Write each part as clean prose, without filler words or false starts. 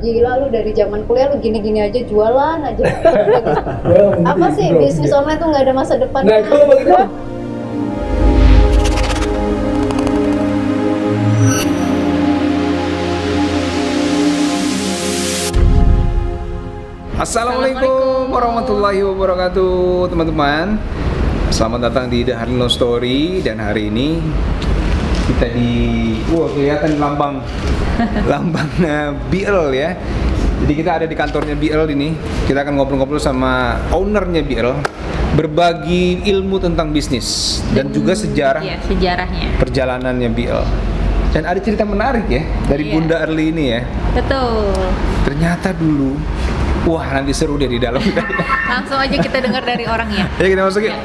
gila lu dari zaman kuliah lu gini-gini aja jualan aja. Apa sih bisnis online tuh nggak ada masa depan? Nah, kalau begitu. Assalamualaikum warahmatullahi wabarakatuh, teman-teman. Selamat datang di The Harlino Story. Dan hari ini kita kelihatan lambangnya BL ya. Jadi kita ada di kantornya BL ini. Kita akan ngobrol-ngobrol sama ownernya BL, berbagi ilmu tentang bisnis dan juga sejarahnya perjalanannya BL. Dan ada cerita menarik ya dari Bunda Erli ini ya. Betul. Ternyata dulu, wah nanti seru deh di dalam. Langsung aja kita dengar dari orangnya. Ya kita masuk yuk.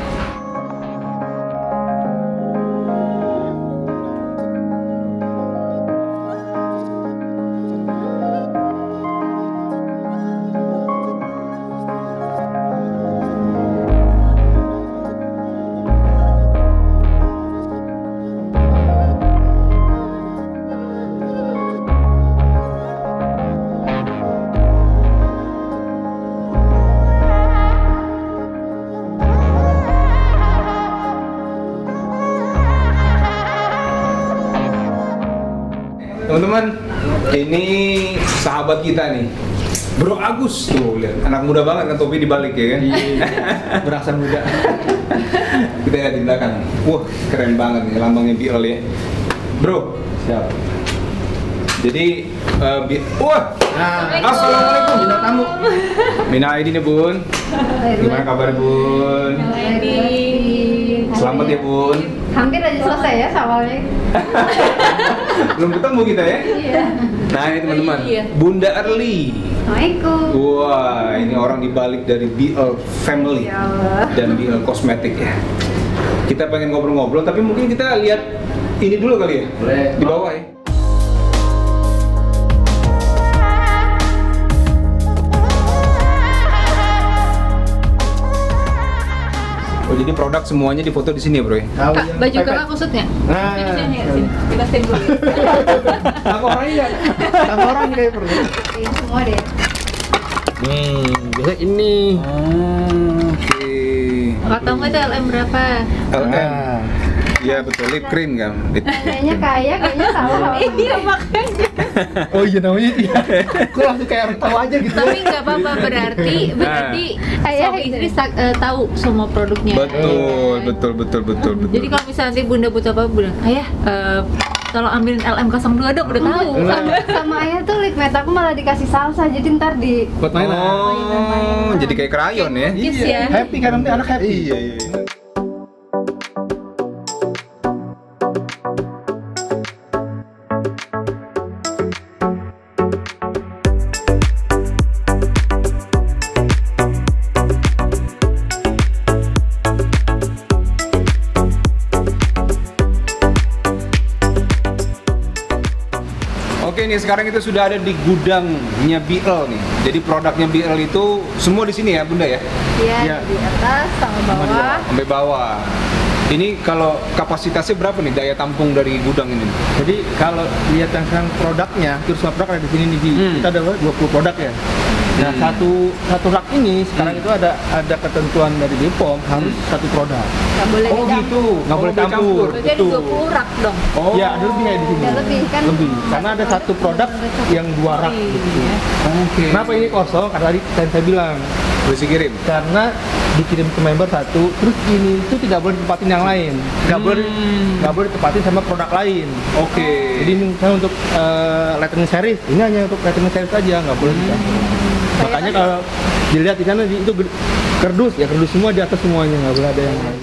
Teman-teman, ini sahabat kita nih, Bro Agus tuh, lihat anak muda banget kan, topi dibalik ya kan? Berasa muda. Kita lihat di belakang, wah keren banget nih lambangnya BL ya, Bro. Siap. Jadi, assalamualaikum, bintang tamu. Mina Aidin ya Bun. Gimana kabar Bun? Selamat ya Bun. Hampir aja selesai ya awalnya. Belum ketemu kita ya? Iya. Nah ini teman-teman, Bunda Erli. Assalamualaikum. Wah, ini orang dibalik dari BL Family Ya Allah. dan BL Kosmetik ya. Kita pengen ngobrol-ngobrol, tapi mungkin kita lihat ini dulu kali ya. Boleh. Di bawah ya. Oh jadi produk semuanya difoto di sini ya bro ya? Kak, baju kakak maksudnya? Nah, Sini. Kita stand dulu. Aku orangnya, sama orang kayak perlu. Ini semua deh. Nih, biasa ini. Oke. Kakak tahu nggak itu LM berapa? LM. Iya betul, lip cream kan. Kayaknya salah. Iya makanya. Oh iya namanya iya. Aku langsung kayak orang tahu aja gitu. Tapi nggak apa-apa, berarti Ayah suami istri tahu semua produknya. Betul. Jadi kalau misalnya nanti bunda butuh apa, bunda, ayah tolong ambilin LM 02 dong, udah tahu. Sama ayah tuh lip matte aku malah dikasih salsa, jadi ntar di Buat mainan. Oh, jadi kayak krayon ya? Kiss ya. Happy kan nanti anak happy. Iya. Oke nih sekarang kita sudah ada di gudangnya BL nih. Jadi produknya BL itu semua di sini ya Bunda ya? Iya, di atas sama bawah. Sampai bawah. Ini kalau kapasitasnya berapa nih daya tampung dari gudang ini? Jadi kalau lihat tentang produknya, terus semua produk ada di sini nih. Kita ada 20 produk ya. Nah, satu rak ini sekarang itu ada ketentuan dari BPOM harus satu produk. Nggak boleh Oh dicampur. gitu, Nggak boleh campur. Berarti ada 20 rak dong. Oh. Ya, ada lebih kayak di sini. Ada lebih kan? Lebih. Karena ada satu produk yang 2 rak gitu. Oke. Kenapa ini kosong? Karena tadi saya bilang Boleh kirim? karena dikirim ke member satu, terus ini itu tidak boleh ditempatin yang lain, nggak boleh ditempatin sama produk lain. Oke. Jadi misalnya untuk lightning series, ini hanya untuk lightning series aja, nggak boleh dicampur. Makanya kalau dilihat di sana itu kerdus ya, kerdus semua di atas semuanya, nggak boleh ada yang lain.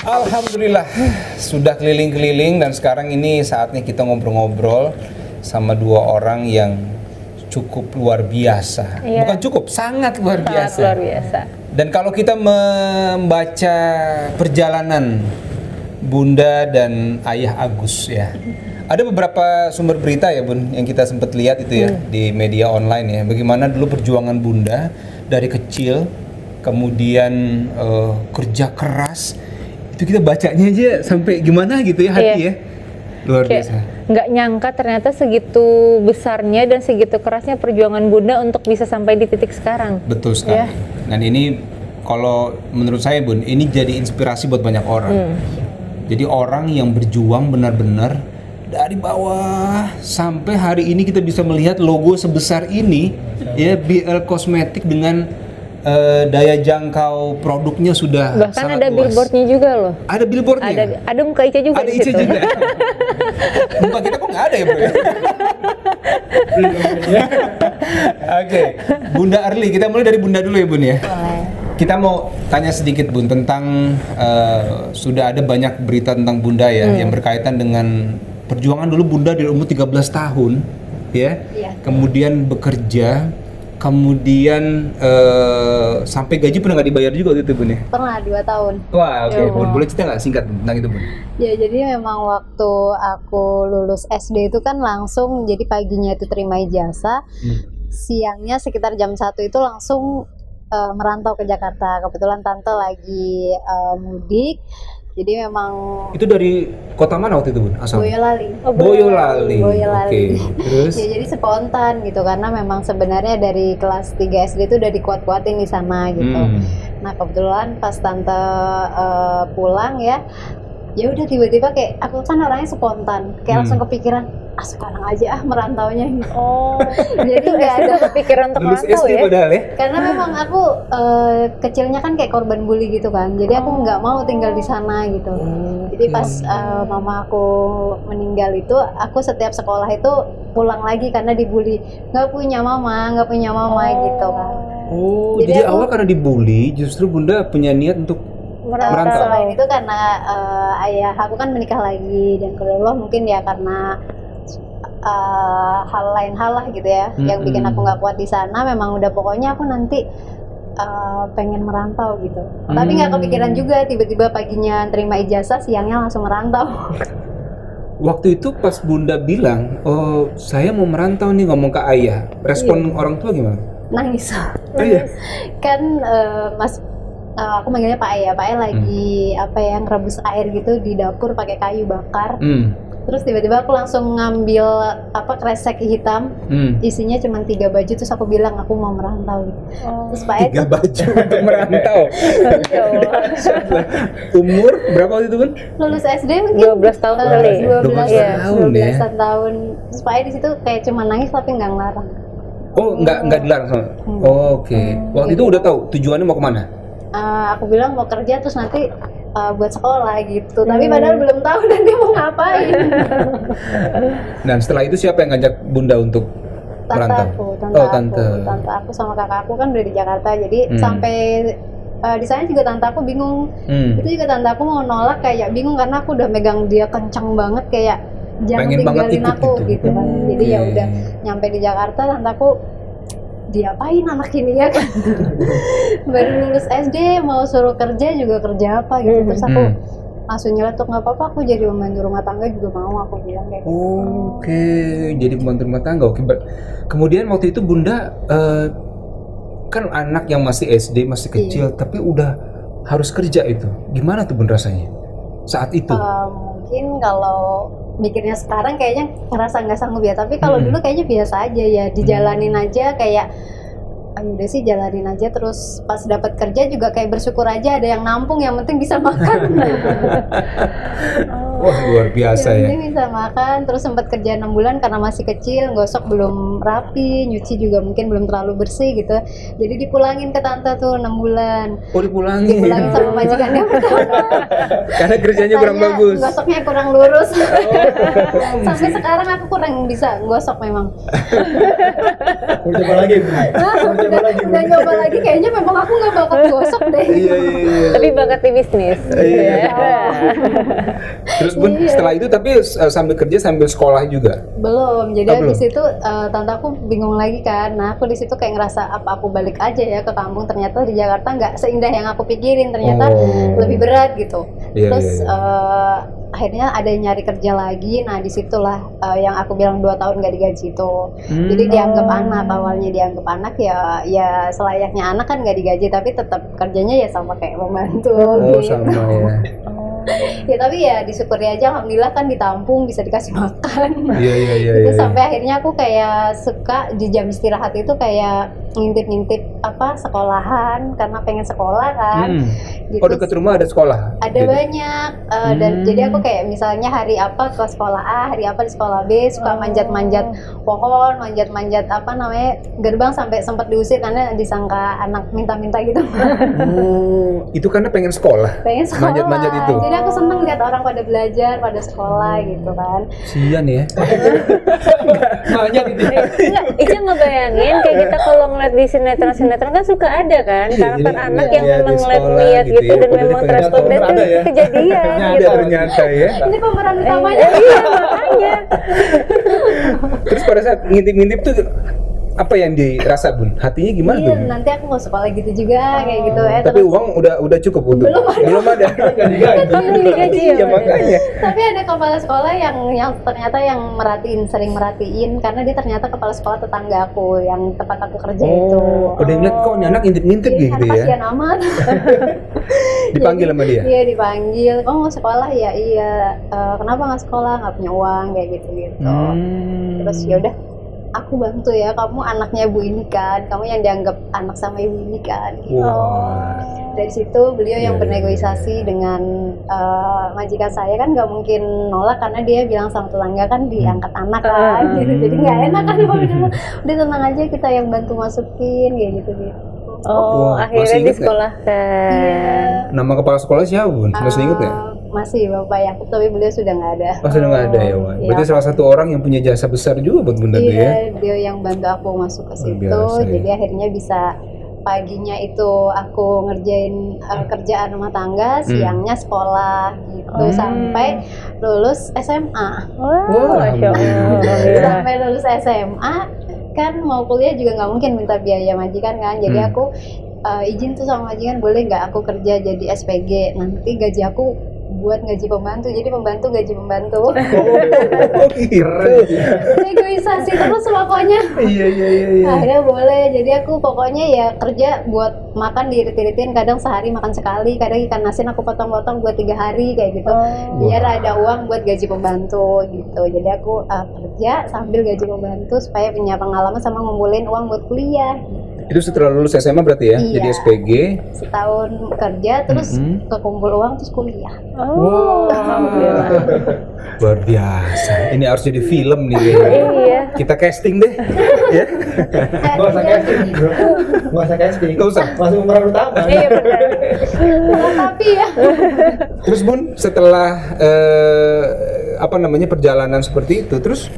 Alhamdulillah sudah keliling-keliling dan sekarang ini saatnya kita ngobrol-ngobrol sama dua orang yang cukup luar biasa. Iya. Bukan cukup, sangat luar biasa. Luar biasa. Dan kalau kita membaca perjalanan Bunda dan Ayah Agus ya, Ada beberapa sumber berita ya Bun yang kita sempat lihat itu ya di media online ya. Bagaimana dulu perjuangan Bunda dari kecil, kemudian kerja keras. Itu kita bacanya aja sampai gimana gitu ya hati ya. Luar biasa. Nggak nyangka ternyata segitu besarnya dan segitu kerasnya perjuangan Bunda untuk bisa sampai di titik sekarang. Betul sekali. Dan ini kalau menurut saya Bun, ini jadi inspirasi buat banyak orang. Jadi orang yang berjuang benar-benar dari bawah sampai hari ini kita bisa melihat logo sebesar ini ya, BL Kosmetik dengan daya jangkau produknya sudah bahkan sangat ada luas. Billboardnya juga loh. Ada billboardnya. Ada muka Ica juga. Ada di Ica situ. juga. Muka kita kok nggak ada ya Bro? Oke, Bunda Early, kita mulai dari Bunda dulu ya Bun ya. Boleh. Kita mau tanya sedikit Bun tentang sudah ada banyak berita tentang Bunda ya yang berkaitan dengan perjuangan dulu Bunda dari umur 13 tahun ya. Kemudian bekerja, kemudian sampai gaji pernah nggak dibayar juga gitu Bun ya? Pernah 2 tahun. Wah, oke Bun, boleh cerita nggak singkat tentang itu Bun? Ya jadi memang waktu aku lulus SD itu kan langsung, jadi paginya itu terima ijazah, siangnya sekitar jam 1 itu langsung merantau ke Jakarta. Kebetulan tante lagi mudik, jadi memang. Itu dari kota mana waktu itu Bun? Asal? Boyolali. Boyolali. Oke. Terus? Ya jadi spontan gitu, karena memang sebenarnya dari kelas 3 SD itu udah dikuat-kuatin di sana gitu. Nah kebetulan pas tante pulang ya udah tiba-tiba kayak aku kan orangnya spontan, kayak langsung kepikiran sekarang aja merantaunya gitu. Jadi nggak ada kepikiran untuk lulus merantau SD ya. padahal ya. Karena memang aku kecilnya kan kayak korban bully gitu kan, jadi aku nggak mau tinggal di sana gitu. Jadi pas mama aku meninggal itu, aku setiap sekolah itu pulang lagi karena dibully, nggak punya mama gitu kan. Jadi awal karena dibully, justru Bunda punya niat untuk merantau. Selain itu karena ayah aku kan menikah lagi, dan kalau Allah mungkin ya karena hal lain lah gitu ya, yang bikin aku nggak kuat di sana. Memang udah pokoknya aku nanti pengen merantau gitu. Tapi nggak kepikiran juga tiba-tiba paginya terima ijazah, siangnya langsung merantau. Waktu itu pas Bunda bilang, oh saya mau merantau nih, ngomong ke ayah, respon orang tua gimana? Nangis. Iya. Kan aku manggilnya Pak Ayah. Pak Ayah lagi ngerebus air gitu di dapur pakai kayu bakar. Terus tiba-tiba aku langsung ngambil kresek hitam, isinya cuma 3 baju, terus aku bilang aku mau merantau gitu. Terus Pak Ayah 3 baju untuk merantau. Umur berapa waktu itu Bun? lulus SD mungkin 12 tahun kali. 12 tahun. Terus Pak Ayah di situ kayak cuma nangis tapi nggak ngelarang. Oh, nggak dilarang sama. Oke. Waktu itu udah tahu tujuannya mau kemana? Aku bilang mau kerja terus nanti buat sekolah gitu, tapi padahal belum tahu dan dia mau ngapain. Dan setelah itu siapa yang ngajak Bunda untuk merantau? Tante aku sama kakak aku kan udah di Jakarta, jadi sampai di sana juga tante aku bingung. Itu juga tante aku mau nolak, kayak bingung karena aku udah megang dia kencang banget, kayak jangan pengen tinggalin aku gitu kan. Jadi ya udah nyampe di Jakarta, tante aku diapain anak ini ya kan. Baru lulus SD mau suruh kerja juga kerja apa gitu. Terus aku langsung nyeletuk, nggak apa-apa aku jadi pembantu rumah tangga juga mau, aku bilang kayak gitu. Oke, jadi pembantu rumah tangga. Oke. Kemudian waktu itu Bunda kan anak yang masih SD, masih kecil, tapi udah harus kerja itu. Gimana tuh Bun rasanya saat itu? Mungkin kalau mikirnya sekarang kayaknya ngerasa nggak sanggup ya, tapi kalau dulu kayaknya biasa aja ya, dijalanin aja, kayak udah sih jalanin aja. Terus pas dapat kerja juga kayak bersyukur aja, ada yang nampung, yang penting bisa makan. Wah, luar biasa ya. Yang penting bisa makan. Terus sempat kerja 6 bulan karena masih kecil, gosok belum rapi, nyuci juga mungkin belum terlalu bersih gitu. Jadi dipulangin ke tante tuh 6 bulan. Oh, dipulangin sama majikannya. Karena kerjanya kurang bagus. Gosoknya kurang lurus. Sampai sekarang aku kurang bisa gosok memang. Mau coba lagi? Udah nyoba lagi, kayaknya memang aku nggak bakat gosok deh. Iya. Tapi bakat di bisnis. Terus Bun, setelah itu tapi sambil kerja sambil sekolah juga? Belum. Jadi habis itu tante aku bingung lagi kan. Nah aku di situ kayak ngerasa apa aku balik aja ya ke kampung. Ternyata di Jakarta nggak seindah yang aku pikirin. Ternyata lebih berat gitu. Terus akhirnya ada yang nyari kerja lagi. Nah disitulah yang aku bilang 2 tahun gak digaji itu. Jadi dianggap anak, awalnya dianggap anak, ya selayaknya anak kan gak digaji, tapi tetap kerjanya ya sama kayak pembantu. Gitu. Sama ya. Ya tapi ya disyukuri aja, alhamdulillah kan ditampung, bisa dikasih makan. Iya. Itu sampai akhirnya aku kayak suka di jam istirahat itu kayak ngintip-ngintip sekolahan karena pengen sekolah kan. Gitu. Oh, dekat rumah ada sekolah? Ada banyak. Dan jadi aku kayak misalnya hari apa ke sekolah A, hari apa di sekolah B, suka manjat-manjat pohon, manjat-manjat gerbang, sampai sempat diusir karena disangka anak minta-minta gitu. Itu karena pengen sekolah? Pengen sekolah. Manjat-manjat itu? Jadi aku seneng lihat orang pada belajar, pada sekolah gitu kan. Sian ya. Manjat itu. Itu ngebayangin kayak kita kalau ngeliat di sinetron-sinetron kan suka ada kan karakter anak yang memang ngeliat gitu ya, dan memang tersebut itu kejadian gitu. Ternyata ya. Ini pemeran utamanya. Iya makanya. Terus pada saat ngintip-ngintip tuh apa yang dirasa Bun? Hatinya gimana tuh? Nanti aku mau sekolah gitu juga kayak gitu ya. Tapi uang udah cukup untuk? Belum ada. Iya makanya. Tapi ada kepala sekolah yang ternyata yang sering merhatiin, karena dia ternyata kepala sekolah tetangga aku yang tempat aku kerja itu. Udah ngeliat kok ini anak ngintip-ngintip gitu ya? Kasian amat. Dipanggil sama dia? Iya dipanggil. Oh mau sekolah ya? Iya. Kenapa nggak sekolah? Nggak punya uang kayak gitu. Terus ya udah, aku bantu ya, kamu anaknya ibu ini kan, kamu yang dianggap anak sama ibu ini kan gitu. Dari situ beliau yang bernegosiasi dengan majikan saya, kan nggak mungkin nolak karena dia bilang sama tetangga kan diangkat anak kan gitu. Jadi nggak enak kan kalau bilang udah tenang aja, kita yang bantu masukin kayak gitu. Akhirnya disekolahkan. Iya. Nama kepala sekolah siapa Bun? Masih inget nggak? Masih Bapak Yakub, tapi beliau sudah nggak ada. Oh sudah nggak ada ya Wan? Berarti salah satu orang yang punya jasa besar juga buat Bunda tuh ya? Iya, dia yang bantu aku masuk ke situ. Jadi akhirnya bisa paginya itu aku ngerjain kerjaan rumah tangga, siangnya sekolah gitu sampai lulus SMA. Masya Allah. Sampai lulus SMA kan mau kuliah juga nggak mungkin minta biaya majikan kan, jadi aku izin tuh sama majikan, boleh nggak aku kerja jadi SPG, nanti gaji aku buat gaji pembantu, jadi pembantu gaji pembantu. Negosiasi terus pokoknya. Iya. Akhirnya boleh, jadi aku pokoknya ya kerja buat makan diirit-iritin, kadang sehari makan sekali, kadang ikan asin aku potong-potong buat 3 hari kayak gitu, biar ada uang buat gaji pembantu gitu. Jadi aku kerja sambil gaji pembantu supaya punya pengalaman sama ngumpulin uang buat kuliah. Itu setelah lulus SMA berarti ya? Iya. Jadi SPG? Setahun kerja, terus kekumpul uang, terus kuliah. Luar biasa. Ini harus jadi film nih. Iya. Kita casting deh. Ya? Nggak usah casting. Nggak usah. Masih pemeran utama. Iya benar. Tapi ya. Terus Bun, setelah perjalanan seperti itu, terus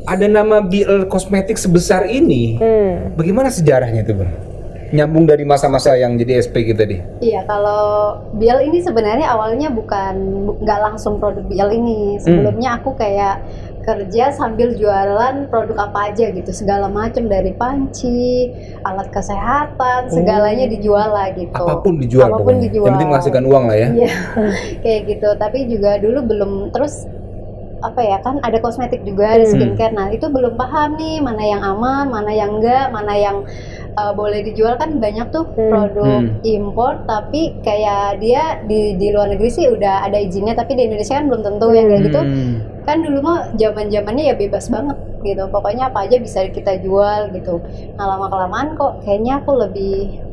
ada nama BL Kosmetik sebesar ini. Bagaimana sejarahnya itu Bun? Nyambung dari masa-masa yang jadi SPG tadi. Iya, kalau BL ini sebenarnya awalnya nggak langsung produk BL ini. Sebelumnya aku kayak kerja sambil jualan produk apa aja gitu, segala macam, dari panci, alat kesehatan, segalanya dijual lah gitu. Apapun dijual. Yang penting menghasilkan uang lah ya. Iya, kayak gitu. Tapi juga dulu belum, terus kan ada kosmetik juga, ada skincare. Nah itu belum paham nih mana yang aman, mana yang enggak, mana yang boleh dijual. Kan banyak tuh produk impor, tapi kayak dia di luar negeri sih udah ada izinnya, tapi di Indonesia kan belum tentu yang kayak gitu. Kan dulu mah zamannya ya bebas banget gitu, pokoknya apa aja bisa kita jual gitu. Nah lama-kelamaan kok kayaknya aku lebih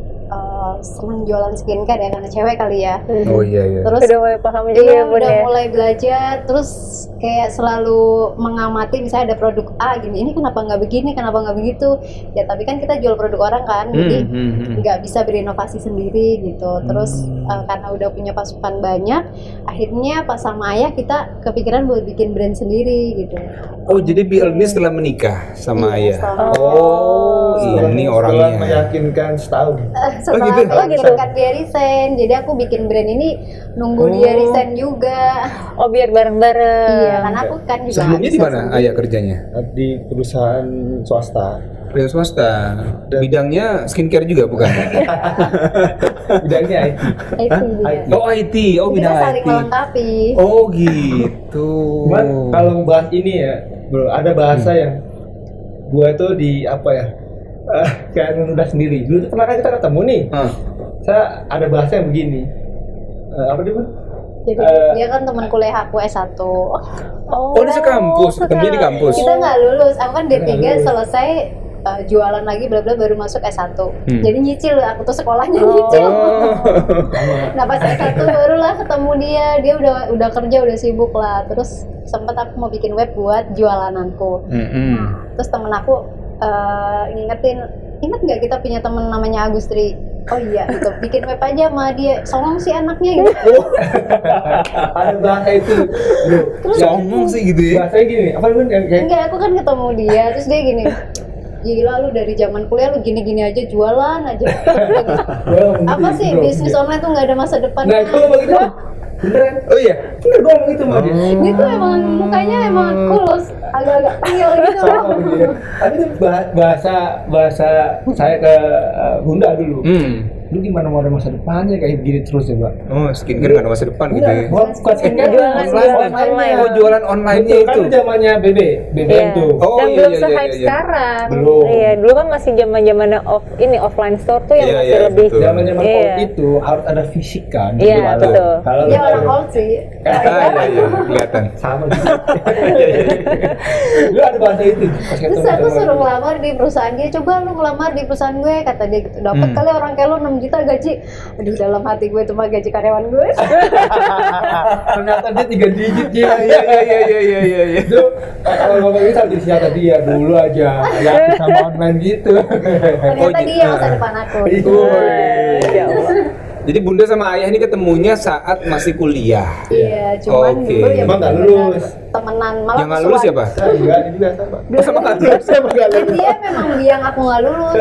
senang jualan skincare ya, karena cewek kali ya. Oh iya. Terus udah mulai paham juga ya Bun, udah mulai belajar, terus kayak selalu mengamati, misalnya ada produk A gini, ini kenapa nggak begini, kenapa nggak begitu ya. Tapi kan kita jual produk orang kan, jadi nggak bisa berinovasi sendiri gitu. Terus karena udah punya pasukan banyak, akhirnya pas sama ayah kita kepikiran buat bikin brand sendiri gitu. Oh jadi BL ini setelah menikah sama ayah? Ini Setelah orangnya meyakinkan setahun. Setelah meyakinkan dia resign, jadi aku bikin brand ini nunggu dia resign juga. Oh biar bareng-bareng. Iya, karena aku kan juga. Sebelumnya di mana ayah kerjanya? Di perusahaan swasta. Perusahaan swasta. Bidangnya skincare juga bukan? bidangnya IT. IT dia. Oh IT, oh Kita bidang saling IT. melengkapi. Oh gitu. Cuman kalau bahas ini ya, bro, ada bahasa yang gua tuh di apa ya? Kayak nunda sendiri. Dulu tuh pernah kan kita ketemu nih. Saya ada bahasa yang begini. Apa dia, Bang? Jadi dia kan teman kuliah aku S1. Oh, ini sekampus, ketemunya di kampus. Kita nggak lulus. Aku kan D3 selesai jualan lagi bla bla baru masuk S1. Jadi nyicil aku tuh sekolahnya nyicil. Nah pas S1 barulah ketemu dia. Dia udah kerja, udah sibuk lah. Terus sempat aku mau bikin web buat jualananku. Nah, terus temen aku ngingetin, ingat nggak kita punya temen namanya Agustri? Oh iya, gitu. Bikin web aja sama dia. Songong sih anaknya gitu. Ada bahasa itu, bro. Terus Songong sih gitu ya. Bahasanya gini, apa lu yang kayak enggak, aku kan ketemu dia, terus dia gini, gila lu dari zaman kuliah lu gini-gini aja, jualan aja. Apa sih bisnis online tuh nggak ada masa depan? Nah itu begitu. Beneran? Oh iya. Bener gua ngomong itu sama dia. Dia tuh emang mukanya emang kulus, agak-agak tengil gitu. Tapi itu bahasa saya ke Bunda dulu. Lu gimana mau ada masa depannya kayak gini terus ya, Pak? Oh, skincare nggak ada masa depan gitu ya. Bukan skincare, Jualan. Oh, jualan online-nya itu. Kan zamannya BBM tuh. Oh, Dan iya, belum iya, se-hype iya. sekarang. Belum. Iya, dulu kan masih zaman-zamannya offline store tuh yang Iya, masih iya, lebih. betul. Zaman Iya. old itu harus ada fisik kan. Iya, jualan. betul. Kalau Dia orang old sih. Ah, iya, kelihatan. sama gitu. Lu ada bahasa itu. Pas Terus ketemu aku sama suruh dia. ngelamar di perusahaan dia, coba lu ngelamar di perusahaan gue, kata dia gitu. Dapat kali orang kayak lu 6 juta gaji. Aduh, dalam hati gue itu mah gaji karyawan gue. Ternyata dia 3 digit ya. Iya. Itu kalau ngomong itu harus siapa dia dulu aja ya sama online gitu. Ternyata dia masa depan aku. Ya Allah. Jadi Bunda sama Ayah ini ketemunya saat masih kuliah. Iya, cuman Oke. dulu ya Emang nggak bener-bener lulus. temenan, malah Yang nggak lulus suatu- siapa? Saya juga sama. Sama nggak lulus. Dan dia memang biang aku nggak lulus.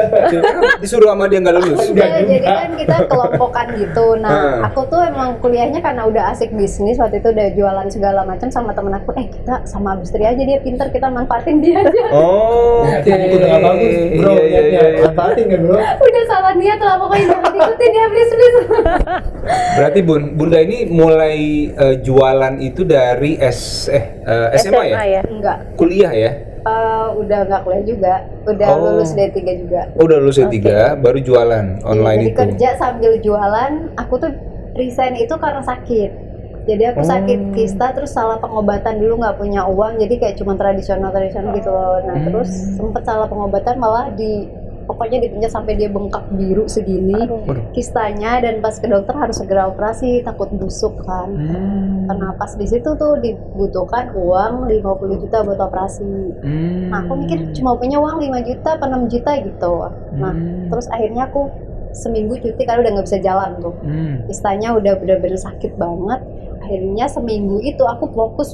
Disuruh sama dia nggak lulus. Ya, jadi kan kita kelompokan gitu. Nah, Hmm. aku tuh emang kuliahnya karena udah asik bisnis, waktu itu udah jualan segala macam sama temen aku. Kita sama Agustri aja, dia pinter, kita manfaatin dia aja. Oh, Niatnya itu nggak bagus, bro. Niatnya manfaatin kan, bro. Udah salah niat lah, pokoknya jangan ikutin dia please. Berarti Bunda ini mulai jualan itu dari SMA ya? Enggak, Kuliah ya? udah nggak kuliah juga, udah Oh. lulus D3 juga. Oh, udah lulus D3, baru jualan online Jadi itu. kerja sambil jualan, aku tuh resign itu karena sakit. Jadi aku sakit kista, terus salah pengobatan dulu, nggak punya uang, jadi kayak cuma tradisional gitu loh. Nah terus sempet salah pengobatan, malah pokoknya dipencet sampai dia bengkak biru segini kistanya, dan pas ke dokter harus segera operasi, takut busuk kan. Karena pas di situ tuh dibutuhkan uang 50 juta buat operasi. Nah aku mikir cuma punya uang 5 juta apa 6 juta gitu. Nah terus akhirnya aku seminggu cuti karena udah nggak bisa jalan tuh. Kistanya udah bener-bener sakit banget. Akhirnya seminggu itu aku fokus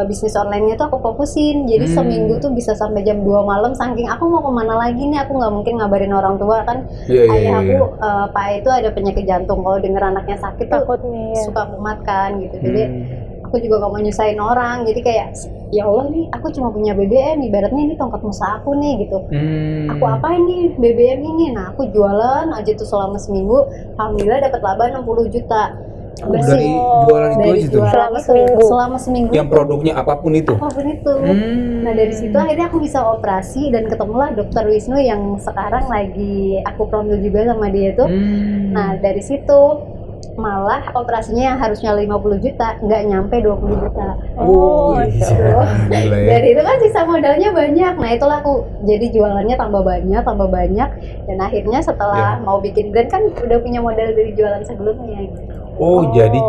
bisnis online-nya tuh aku fokusin. Jadi seminggu tuh bisa sampai jam 2 malam, saking aku mau kemana lagi nih, aku nggak mungkin ngabarin orang tua kan. Ayah aku Pak itu ada penyakit jantung, kalau denger anaknya sakit tuh Takutnya, ya. suka kumat kan gitu. Jadi aku juga gak mau nyusahin orang, jadi kayak ya Allah nih aku cuma punya BBM, ibaratnya ini tongkat musa aku nih gitu. Aku apain nih BBM ini? Nah aku jualan aja tuh selama seminggu, alhamdulillah dapat laba 60 juta. Dari jualan itu aja tuh? Selama seminggu Yang produknya apapun itu? Apapun itu. Nah dari situ akhirnya aku bisa operasi, dan ketemulah dokter Wisnu yang sekarang lagi aku promo juga sama dia tuh. Nah dari situ malah operasinya yang harusnya 50 juta nggak nyampe 20 juta. Masya Allah. Gila ya. Dari itu kan sisa modalnya banyak. Nah itulah aku jadi jualannya tambah banyak, dan akhirnya setelah mau bikin brand kan udah punya modal dari jualan sebelumnya gitu. Jadi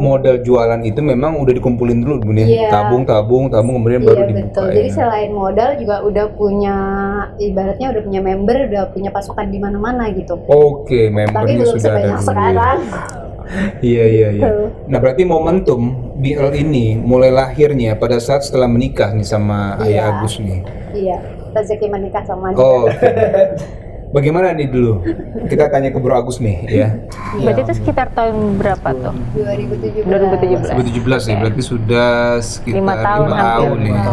modal jualan itu memang udah dikumpulin dulu Bun ya? Iya. Tabung kemudian baru dibuka. Betul. Jadi selain modal juga udah punya, ibaratnya udah punya member, udah punya pasukan di mana-mana gitu. Oke, Tapi membernya belum sudah ada sebanyak dulu. sekarang. Iya. Betul. Nah berarti momentum BL ini mulai lahirnya pada saat setelah menikah nih sama Iya. Ayah Agus nih. Iya, rezeki menikah sama dia. Oke. Bagaimana nih dulu? Kita tanya ke Bro Agus nih ya. Berarti itu sekitar tahun berapa tuh? 2017. 2017 ya, berarti sudah sekitar 5 tahun 5 tahun hampir. ya.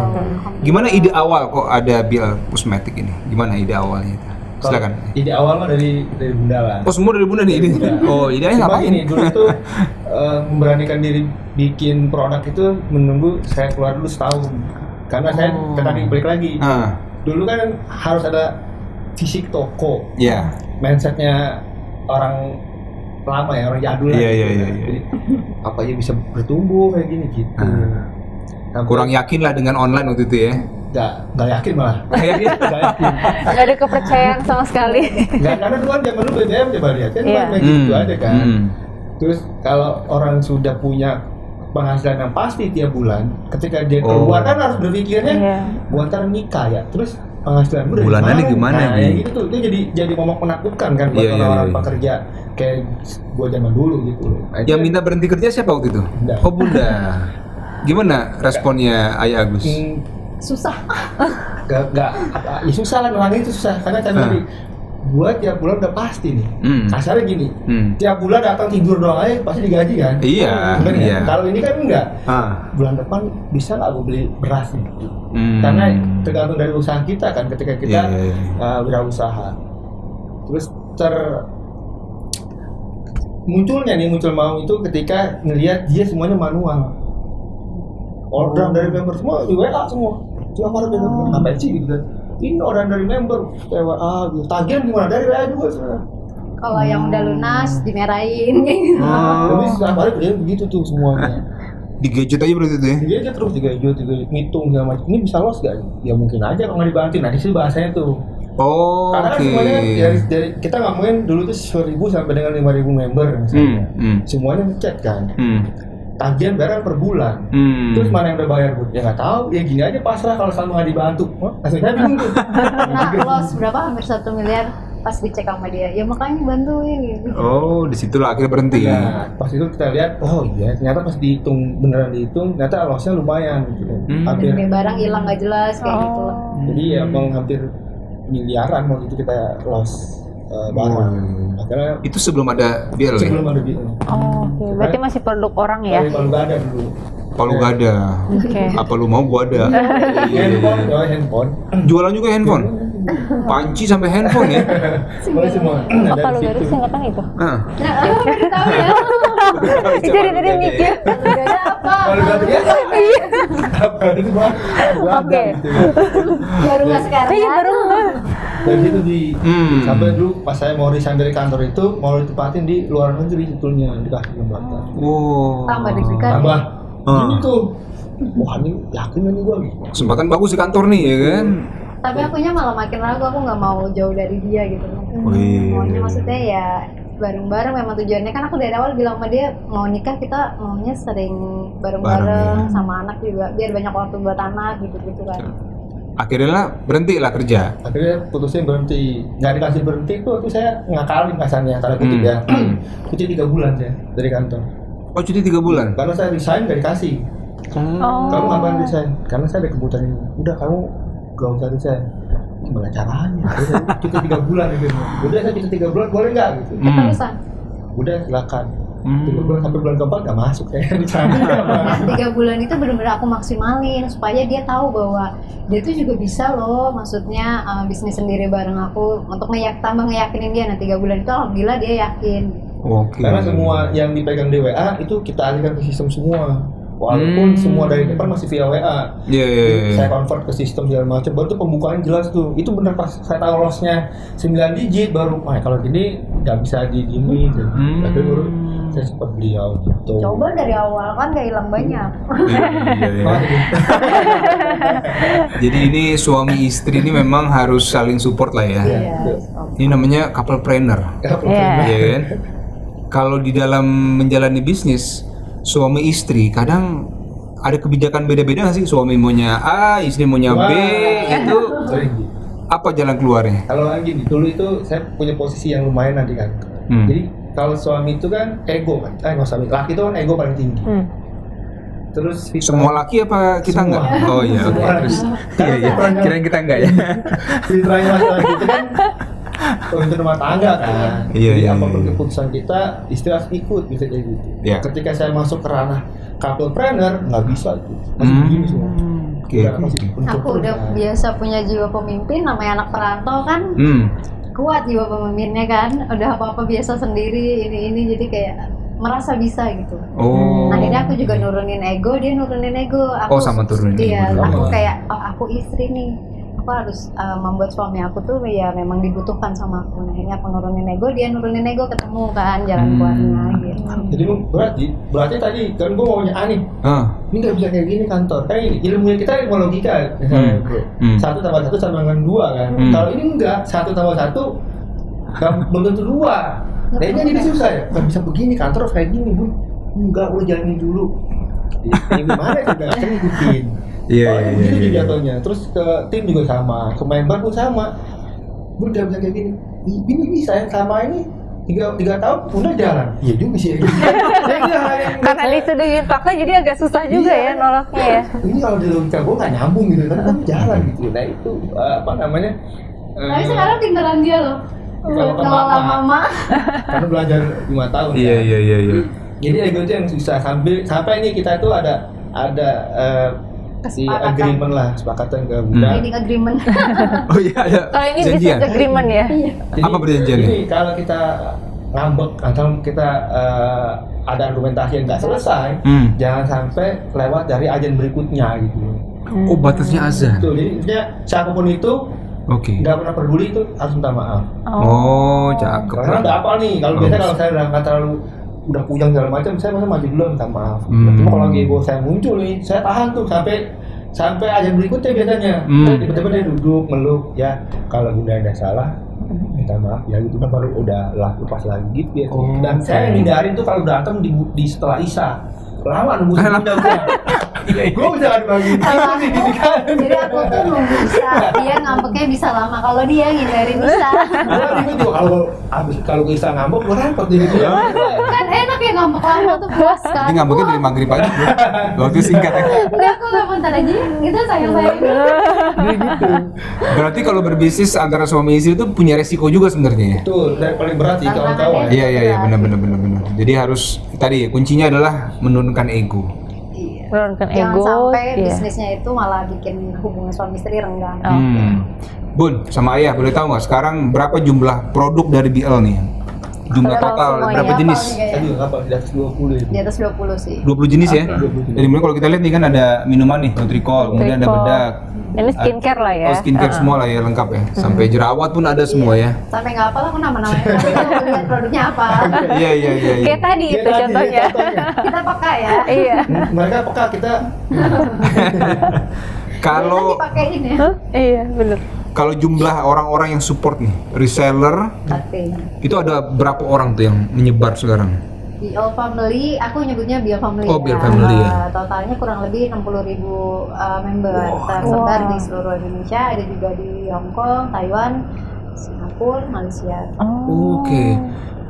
Gimana ide awal kok ada BL kosmetik ini? Gimana ide awalnya itu? Silakan. Ide awal mah dari Bunda lah. Oh, semua dari Bunda nih ini. Oh, idenya ngapain? Ini dulu itu memberanikan diri bikin produk itu menunggu saya keluar dulu setahun. Karena saya tadi balik lagi. Dulu kan harus ada fisik toko. Iya. Mindsetnya orang lama ya, orang jadul. Iya. Jadi apa aja bisa bertumbuh kayak gini gitu. Kurang yakin lah dengan online waktu itu ya. Nggak yakin malah. Nggak yakin. Nggak ada kepercayaan sama sekali. Nggak, karena dulu kan zaman dulu BBM coba lihat kan kayak gitu aja kan. Terus kalau orang sudah punya penghasilan yang pasti tiap bulan, ketika dia keluar kan harus berpikirnya, gua ntar nikah ya. Terus penghasilan gue bulanannya gimana nih? Gitu tuh, itu jadi momok menakutkan kan buat orang-orang pekerja kayak gua zaman dulu gitu. Yang minta berhenti kerja siapa waktu itu? Bunda. Oh, Bunda. Gimana responnya Ayah Agus? Susah. Gak, ya susah kan, orangnya itu susah karena tadi gua tiap bulan udah pasti nih. Kasarnya gini, tiap bulan datang tidur doang aja pasti digaji kan? Iya. Kalau ini kan enggak. Bulan depan bisa nggak gue beli beras nih? Karena tergantung dari usaha kita kan, ketika kita wirausaha. Terus muncul mau itu ketika ngelihat dia semuanya manual. Orderan dari member semua di WA semua. Cuma orang bilang ngapain sih gitu kan? Ini orderan dari member, WA, tagihan gimana dari WA juga sebenarnya. Kalau yang udah lunas dimerahin kayak gitu. Tapi setiap hari kerjanya begitu tuh semuanya. Di gadget aja berarti tuh ya? Di gadget terus di gadget ngitung segala macam. Ini bisa loss gak? Ya mungkin aja kalau nggak dibantuin. Nah di sini bahasanya tuh. Oh, karena kan semuanya dari kita ngomongin dulu tuh 1.000 sampai dengan 5.000 member misalnya. Semuanya ngechat kan. Tagihan bayaran per bulan. Terus mana yang udah bayar Bu? Ya nggak tahu. Ya gini aja pasrah kalau sama nggak dibantu. Asalnya bingung tuh. Nah, loss berapa? Hampir 1 miliar pas dicek sama dia. Ya makanya bantuin gitu. Oh, disitulah akhirnya berhenti. Nah, pas itu kita lihat, oh iya, ternyata pas beneran dihitung, ternyata lossnya lumayan gitu. Hampir barang hilang nggak jelas kayak gitu lah. Jadi emang hampir miliaran waktu itu kita loss barang. Akhirnya itu sebelum ada BL. Sebelum ada BL. Oh, oke. Berarti masih produk orang ya? Kalau nggak ada dulu. Kalau nggak ada. Apa lu mau gua ada? Handphone. Jualan juga handphone. Panci sampai handphone ya? Semua. Kalau dari singkatan itu? Tahu ya. Jadi tadi mikir. Apa? Kalau nggak biasa. Apa itu bang? Oke. Baru nggak sekarang. Iya baru. Dan itu sampai dulu pas saya mau resign dari kantor itu mau ditempatin di luar negeri sebetulnya dikasih kesempatan. Tambah deg-degan. Tambah. Ini tuh. Wah ini yakin nih gua gitu. Kesempatan bagus di kantor nih ya kan? Tapi akunya malah makin ragu, aku nggak mau jauh dari dia gitu. Maunya maksudnya ya bareng-bareng, memang tujuannya kan aku dari awal bilang sama dia mau nikah kita maunya sering bareng-bareng sama anak juga biar banyak waktu buat anak gitu-gitu kan. Akhirnya berhenti lah kerja. Akhirnya putusin berhenti. Nggak dikasih berhenti tuh waktu saya ngakalin kasarnya tanda kutip ya. Cuti 3 bulan saya dari kantor. Oh cuti 3 bulan? Karena saya resign nggak dikasih. Kamu ngapain resign? Karena saya ada kebutuhan ini. Udah kamu gak usah resign. Gimana caranya? Cuti 3 bulan gitu. Udah saya cuti 3 bulan boleh nggak gitu? Keterusan. Udah silakan. 3 bulan sampai bulan keempat nggak masuk saya bicara. Nah 3 bulan itu benar-benar aku maksimalin supaya dia tahu bahwa dia tuh juga bisa loh, maksudnya bisnis sendiri bareng aku untuk tambah ngeyakinin dia. Nah 3 bulan itu alhamdulillah dia yakin. Karena semua yang dipegang di WA itu kita alihkan ke sistem semua. Walaupun semua dari depan masih via WA. Saya convert ke sistem segala macam. Baru tuh pembukaan jelas tuh. Itu bener pas saya tahu lossnya 9 digit baru. Kalau gini nggak bisa digini. Tapi baru saya sempat beliau gitu. Coba dari awal kan nggak hilang banyak. Jadi ini suami istri ini memang harus saling support lah ya. Ini namanya couplepreneur. Ya kan? Kalau di dalam menjalani bisnis suami istri kadang ada kebijakan beda-beda nggak sih? Suami maunya A, istri maunya B, itu apa jalan keluarnya? Kalau gini, dulu itu saya punya posisi yang lumayan nanti kan. Jadi kalau suami itu kan ego kan, laki itu kan ego paling tinggi. Terus semua laki apa kita enggak? Oh iya, terus iya, kirain kita enggak ya? Fitrahnya laki itu kan pemimpin rumah tangga kan. Jadi apapun keputusan kita, istri harus ikut, bisa kayak gitu. Ketika saya masuk ke ranah couplepreneur, nggak bisa itu. Masih begini semua. Aku udah biasa punya jiwa pemimpin, namanya anak perantau kan. kuat jiwa pemimpinnya kan, udah apa-apa biasa sendiri, ini jadi kayak merasa bisa gitu. Akhirnya aku juga nurunin ego, dia nurunin ego. Aku, sama turunin iya, ego. aku kayak, aku istri nih, aku harus membuat suami aku tuh ya memang dibutuhkan sama aku. Nah, akhirnya aku nurunin ego, dia nurunin ego, ketemu kan jalan keluarnya gitu. Jadi berarti tadi kan gue maunya nih, ini nggak bisa kayak gini kantor. Kayak ini ilmunya kita ilmu logika, misalnya bro. 1 tambah 1 sama dengan 2 kan. Kalau ini enggak, 1 tambah 1 belum tentu 2. Nah ini jadi susah ya, nggak bisa begini, kantor harus kayak gini, Bu. Enggak, udah jalanin dulu. Ini gimana ya, udah kan ngikutin. Iya. Gitu jatuhnya. Terus ke tim juga sama, ke member pun sama. Bu udah bisa kayak gini. Ini bisa yang sama ini 3 tahun udah jalan. Iya juga sih. Karena disuduhin fakta jadi agak susah juga ya nolaknya ya. Ini kalau di logika gue nggak nyambung gitu kan, tapi jalan gitu. Nah itu apa namanya? Tapi sekarang pinteran dia loh. Kalau mama karena belajar 5 tahun. Iya. Jadi ego itu yang susah sampai ini kita tuh ada si agreement lah, kesepakatan ke Bunda. Ini agreement. Oh iya ada. Kalau ini business agreement ya. Jadi, apa perjanjiannya? Jadi kalau kita ngambek atau kita ada argumentasi yang nggak selesai, jangan sampai lewat dari agen berikutnya gitu. Oh batasnya azan. Betul. Jadi siapapun itu nggak pernah peduli itu harus minta maaf. Oh cakep. Karena nggak apa nih. Kalau biasa kalau saya udah terlalu udah puyeng segala macam, saya masa maju dulu minta maaf. Cuma kalau lagi ego saya muncul nih, saya tahan tuh sampai aja berikutnya biasanya. Tiba-tiba dia duduk meluk, ya kalau Bunda ada salah minta maaf ya gitu, baru udah lepas lagi gitu ya. Dan saya hindarin tuh kalau berantem di setelah Isya. Lama nunggu Bunda. Gue bisa kan bagi. Jadi aku tuh nunggu Isya, dia ngambeknya bisa lama. Kalau dia ngindarin Isya. Kalau Isya ngambek, gue repot jadi dia. Kan enak ya ngambek lama tuh puas kan. Ini ngambeknya dari maghrib aja bro. Waktu singkat ya. Udah aku nggak bentar aja, kita sayang-sayang. Gitu. Berarti kalau berbisnis antara suami istri itu punya resiko juga sebenarnya ya? Betul, dan paling berat sih kawan-kawan. Iya benar. Jadi harus tadi kuncinya adalah menurunkan ego. Menurunkan Jangan ego. sampai bisnisnya itu malah bikin hubungan suami istri renggang. Bun, sama Ayah boleh tahu nggak sekarang berapa jumlah produk dari BL nih? Jumlah total berapa jenis? Tadi apa di atas 20 itu. Di atas 20 sih. 20 jenis ya? Jadi mulai kalau kita lihat nih kan ada minuman nih, Nutricol, kemudian ada bedak. Ini skincare lah ya. Oh skincare semua lah ya, lengkap ya. Sampai jerawat pun ada semua ya. Sampai nggak hafal aku nama-namanya, tapi kalau lihat produknya apa. Iya. Kayak tadi itu contohnya. Kita peka ya. Iya. Mereka peka, kita kalau dipakein ya. Iya, benar. Kalau jumlah orang-orang yang support nih, reseller, itu ada berapa orang tuh yang menyebar sekarang? BL Family, aku nyebutnya BL Family. Oh, BL Family ya. Totalnya kurang lebih 60.000 member tersebar di seluruh Indonesia, ada juga di Hong Kong, Taiwan, Singapura, Malaysia. Oke.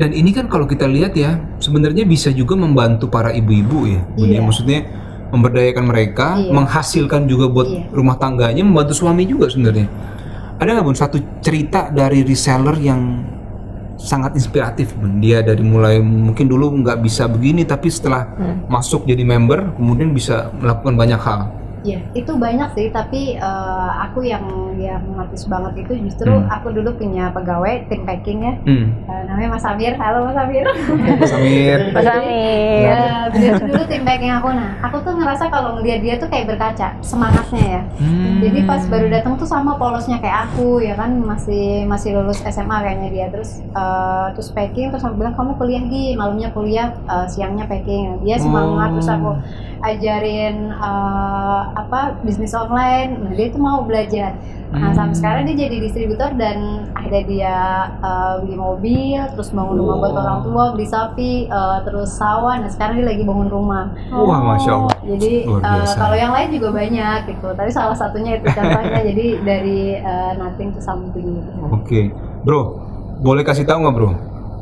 Dan ini kan kalau kita lihat ya, sebenarnya bisa juga membantu para ibu-ibu ya. Iya. Maksudnya memberdayakan mereka, menghasilkan juga buat rumah tangganya, membantu suami juga sebenarnya. Ada nggak Bun satu cerita dari reseller yang sangat inspiratif Bun? Dia dari mulai mungkin dulu nggak bisa begini, tapi setelah masuk jadi member, kemudian bisa melakukan banyak hal. Iya, itu banyak sih, tapi aku yang notice banget itu justru aku dulu punya pegawai tim packing ya, namanya Mas Amir. Halo Mas Amir. Mas Amir. Mas Amir. Ya, dia dulu tim packing aku. Nah, aku tuh ngerasa kalau ngeliat dia tuh kayak berkaca semangatnya ya. Jadi pas baru datang tuh sama polosnya kayak aku ya kan, masih lulus SMA kayaknya dia. Terus packing, terus aku bilang kamu kuliah Gi, malamnya kuliah, siangnya packing. Dia semangat, terus aku ajarin bisnis online. Nah, dia tuh mau belajar. Nah, sampai sekarang dia jadi distributor dan ada dia beli mobil, terus bangun rumah buat orang tua, beli sapi, terus sawah. Nah, sekarang dia lagi bangun rumah. Wah, Masya Allah. Jadi kalau yang lain juga banyak gitu. Tapi salah satunya itu contohnya. Jadi dari nothing to something gitu. Oke. Bro, boleh kasih tahu nggak Bro?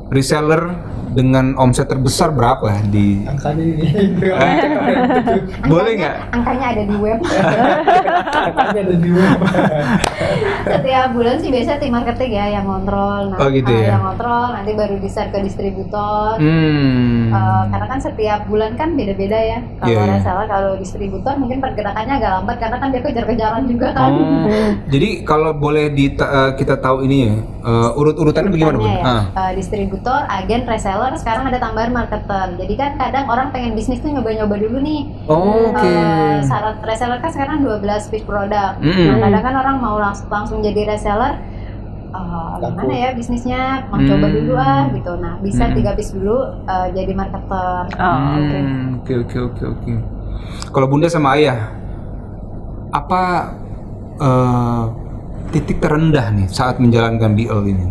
Reseller dengan omset terbesar berapa di angkanya ini? Boleh nggak? Angkanya ada di web. Angkanya ada di web. Setiap bulan sih biasanya tim marketing ya yang ngontrol. Nah, gitu ya? Yang ngontrol nanti baru di-share ke distributor. Karena kan setiap bulan kan beda-beda ya. Kalau reseller, kalau distributor mungkin pergerakannya agak lambat karena kan dia kejar-kejaran juga kan. Jadi kalau boleh kita tahu ini ya, urut-urutannya bagaimana Bun? Ya, distributor, agen, reseller, sekarang ada tambahan marketer. Jadi kan kadang orang pengen bisnis tuh nyoba-nyoba dulu nih. Syarat reseller kan sekarang 12 piece produk. Nah, kadang kan orang mau langsung jadi reseller, gimana ya bisnisnya, mau coba dulu gitu. Nah, bisa 3 piece dulu jadi marketer. Oke. Kalau Bunda sama Ayah, apa titik terendah nih saat menjalankan BL ini?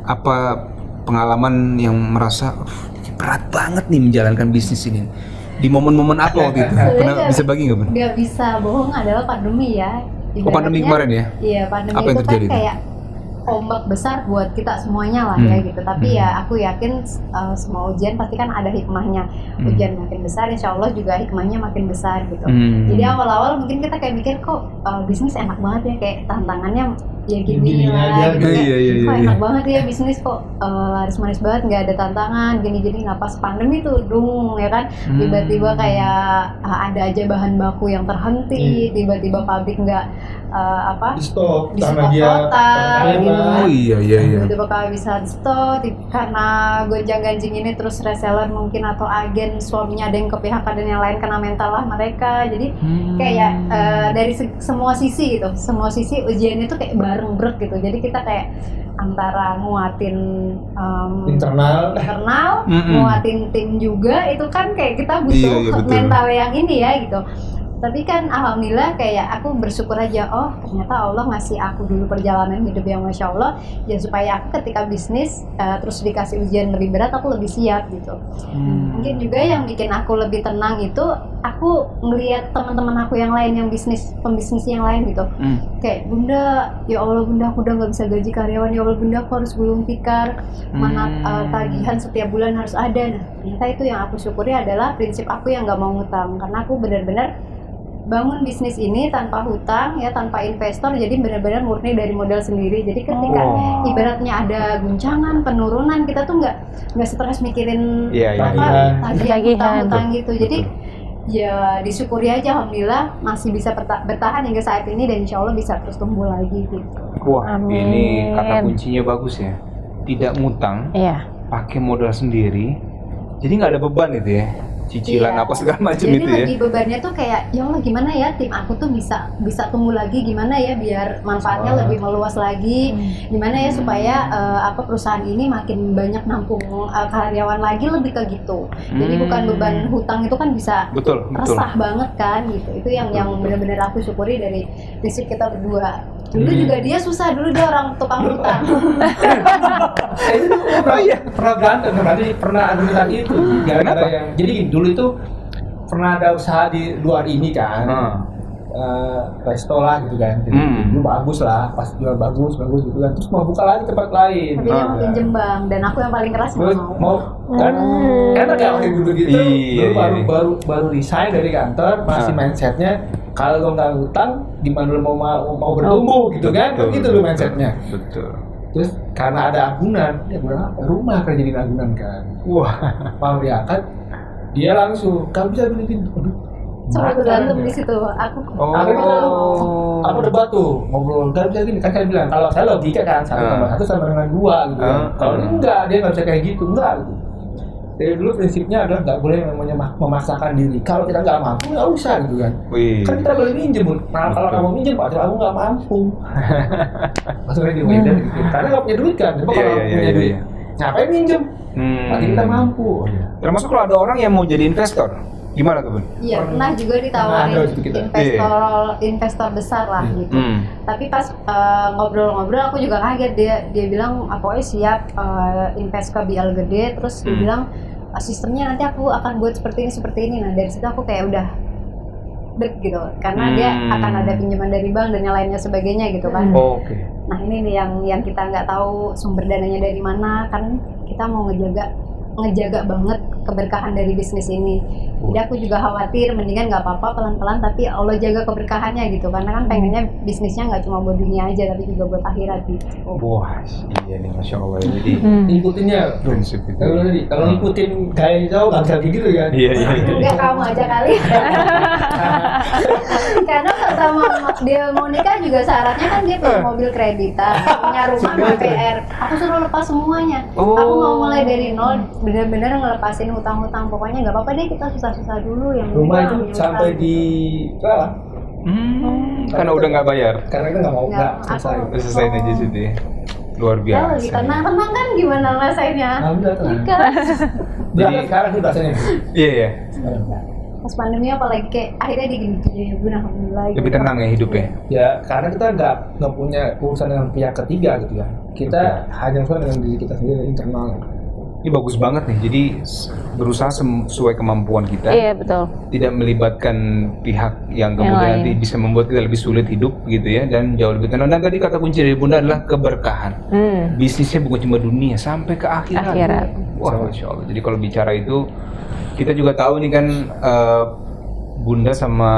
Apa pengalaman yang merasa berat banget nih menjalankan bisnis ini? Di momen-momen apa waktu itu? Pernah bisa bagi nggak, Bun? Nggak bisa bohong, adalah pandemi ya. Pandemi kemarin ya? Iya, pandemi apa itu kan kayak ombak besar buat kita semuanya lah ya gitu. Tapi ya aku yakin semua ujian pasti kan ada hikmahnya. Ujian makin besar, insya Allah juga hikmahnya makin besar gitu. Jadi awal-awal mungkin kita kayak mikir kok bisnis enak banget ya, kayak tantangannya ya gini lah gitu. Kok enak banget ya bisnis, kok laris manis banget, nggak ada tantangan gini-gini. Nah pas pandemi tuh ya kan, tiba-tiba kayak ada aja bahan baku yang terhenti, tiba-tiba pabrik nggak di stok total gitu. Tiba-tiba kehabisan stok karena gonjang-ganjing ini, terus reseller mungkin atau agen suaminya ada yang ke PHK dan yang lain kena mental lah mereka. Jadi kayak dari semua sisi gitu, semua sisi ujiannya tuh kayak bareng brek gitu. Jadi kita kayak antara nguatin internal, nguatin tim juga, itu kan kayak kita butuh mental yang ini ya gitu. Tapi kan alhamdulillah kayak aku bersyukur aja, oh ternyata Allah ngasih aku dulu perjalanan hidup yang Masya Allah ya, supaya aku ketika bisnis terus dikasih ujian lebih berat, aku lebih siap gitu. Mungkin juga yang bikin aku lebih tenang itu, aku ngelihat teman-teman aku yang lain yang pembisnis yang lain gitu. Kayak Bunda, ya Allah Bunda, aku udah nggak bisa gaji karyawan, ya Allah Bunda, aku harus gulung tikar, mana tagihan setiap bulan harus ada. Nah ternyata itu yang aku syukuri adalah prinsip aku yang nggak mau ngutang, karena aku benar-benar bangun bisnis ini tanpa hutang ya, tanpa investor, jadi benar-benar murni dari modal sendiri. Jadi ketika ibaratnya ada guncangan, penurunan, kita tuh nggak stres mikirin tagihan hutang gitu. Jadi ya disyukuri aja, alhamdulillah masih bisa bertahan hingga saat ini, dan insya Allah bisa terus tumbuh lagi gitu. Wah, ini kata kuncinya bagus ya, tidak ngutang, pakai modal sendiri, jadi nggak ada beban itu ya, cicilan apa segala macam itu ya. Jadi lebih bebannya tuh kayak, ya Allah gimana ya tim aku tuh bisa tumbuh lagi, gimana ya biar manfaatnya lebih meluas lagi, gimana ya supaya perusahaan ini makin banyak nampung karyawan lagi, lebih ke gitu. Jadi bukan beban hutang itu kan bisa resah banget kan gitu. Itu yang benar-benar aku syukuri dari prinsip kita berdua. Dulu juga dia susah, dulu dia orang tukang hutang. Pernah berantem, pernah adu hutang itu. Gara-gara yang, jadi dulu itu pernah ada usaha di luar ini kan, resto lah gitu kan. Dulu bagus lah, pas jual bagus gitu kan. Terus mau buka lagi tempat lain. Tapi dia mau pinjem bang, dan aku yang paling keras mau kan enak ya waktu dulu gitu. Dulu baru resign dari kantor, masih mindsetnya kalau lo nggak hutang, gimana lo mau bertumbuh gitu kan? Begitu lo mindsetnya. Betul. Terus karena ada agunan, ya rumah kan jadi agunan kan. Wah, mau diangkat, dia langsung kalau bisa beliin. Aduh, coba berantem di situ. Aku debat tuh, ngobrol kan bisa gini kan, saya bilang kalau saya logika kan 1+1 sama dengan 2 gitu. Kalau ini enggak, dia nggak bisa kayak gitu, enggak gitu. Dari dulu prinsipnya adalah nggak boleh namanya memaksakan diri. Kalau kita nggak mampu, nggak usah gitu kan. Kan kita boleh minjem, nah kalau kamu minjem, padahal kamu nggak mampu. Maksudnya di Medan gitu. Karena nggak punya duit kan. Coba kalau punya duit, ngapain minjem? Nanti kita mampu. Termasuk kalau ada orang yang mau jadi investor, gimana tuh Bun? Iya, pernah juga ditawarin investor besar lah gitu. Tapi pas ngobrol-ngobrol aku juga kaget, dia bilang pokoknya siap invest ke BL gede, terus dia bilang sistemnya nanti aku akan buat seperti ini. Nah dari situ aku kayak udah gitu, karena dia akan ada pinjaman dari bank dan yang lainnya sebagainya gitu kan. Nah ini nih yang kita nggak tahu sumber dananya dari mana kan, kita mau ngejaga ngejaga banget keberkahan dari bisnis ini. Jadi aku juga khawatir, mendingan nggak apa-apa pelan-pelan tapi Allah jaga keberkahannya gitu, karena kan pengennya bisnisnya nggak cuma buat dunia aja tapi juga buat akhirat gitu. Wah, iya nih, Masya Allah. Jadi ngikutinnya prinsip itu. Kalau ngikutin gaya jauh nggak bisa begitu kan? Iya. Enggak, kamu aja kali. Karena pertama dia mau nikah juga syaratnya kan dia punya mobil kreditan, punya rumah KPR. Aku suruh lepas semuanya. Aku mau mulai dari nol, bener-bener ngelepasin hutang-hutang. Pokoknya nggak apa-apa deh, kita susah-susah dulu. Yang rumah itu sampai di kalah. Karena udah nggak bayar. Karena kita nggak mau selesai aja sih deh. Luar biasa. Kalau tenang kan gimana rasanya? Jadi sekarang sih rasanya. Iya. Pas pandemi apalagi kayak akhirnya digini-gini, alhamdulillah. Lebih tenang ya hidupnya. Ya karena kita nggak punya urusan dengan pihak ketiga gitu ya. Kita hanya urusan dengan diri kita sendiri internal. Ini bagus banget nih. Jadi berusaha sesuai kemampuan kita. Iya betul. Tidak melibatkan pihak yang kemudian nanti bisa membuat kita lebih sulit hidup gitu ya, dan jauh lebih tenang. Dan tadi kata kunci dari Bunda adalah keberkahan. Bisnisnya bukan cuma dunia, sampai ke akhirat. Wah, Masya Allah. Jadi kalau bicara itu, kita juga tahu nih kan, Bunda sama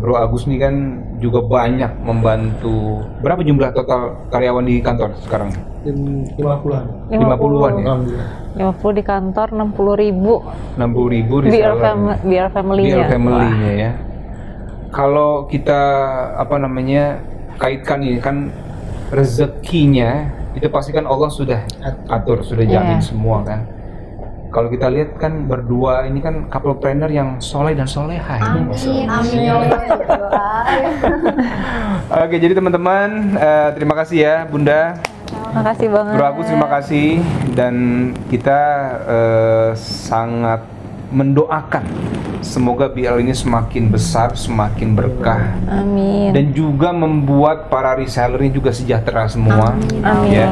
Bro Agus nih kan juga banyak membantu. Berapa jumlah total karyawan di kantor sekarang? 50-an. 50-an ya? 50 di kantor, 60.000. 60.000 di biar family-nya ya. Kalau kita kaitkan ini kan rezekinya itu pasti kan Allah sudah atur, sudah jamin semua kan. Kalau kita lihat kan berdua ini kan couplepreneur yang soleh dan soleha. Amin. Oke, jadi teman-teman, terima kasih ya Bunda. Terima kasih banget. Bro Agus, terima kasih. Dan kita sangat mendoakan semoga BL ini semakin besar, semakin berkah. Amin. Dan juga membuat para reseller ini juga sejahtera semua. Amin. Ya.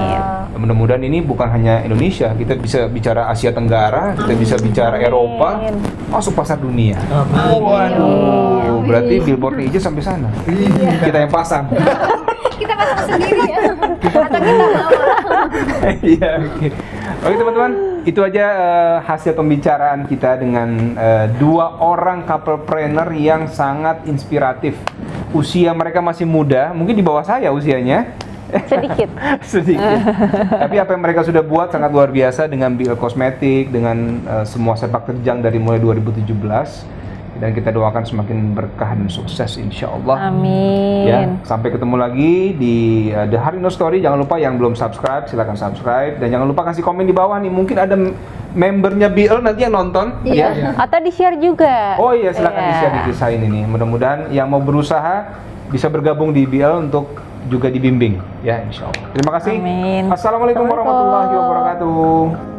Mudah-mudahan ini bukan hanya Indonesia, kita bisa bicara Asia Tenggara, kita bisa bicara Eropa, masuk pasar dunia. Waduh, berarti billboard aja sampai sana. Kita yang pasang. Kita pasang sendiri ya. Atau kita Iya, oke. Oke teman-teman, itu aja hasil pembicaraan kita dengan dua orang couplepreneur yang sangat inspiratif. Usia mereka masih muda, mungkin di bawah saya usianya. Sedikit. Tapi apa yang mereka sudah buat sangat luar biasa dengan BL Kosmetik, dengan semua sepak terjang dari mulai 2017. Dan kita doakan semakin berkah dan sukses insya Allah. Amin. Ya, sampai ketemu lagi di The Harino Story. Jangan lupa yang belum subscribe silahkan subscribe, dan jangan lupa kasih komen di bawah nih. Mungkin ada membernya BL nanti yang nonton. Ya. Atau di share juga. Oh iya, silahkan di share di kisah ini. Mudah-mudahan yang mau berusaha bisa bergabung di BL untuk juga dibimbing ya insya Allah. Terima kasih. Amin. Assalamualaikum warahmatullahi wabarakatuh.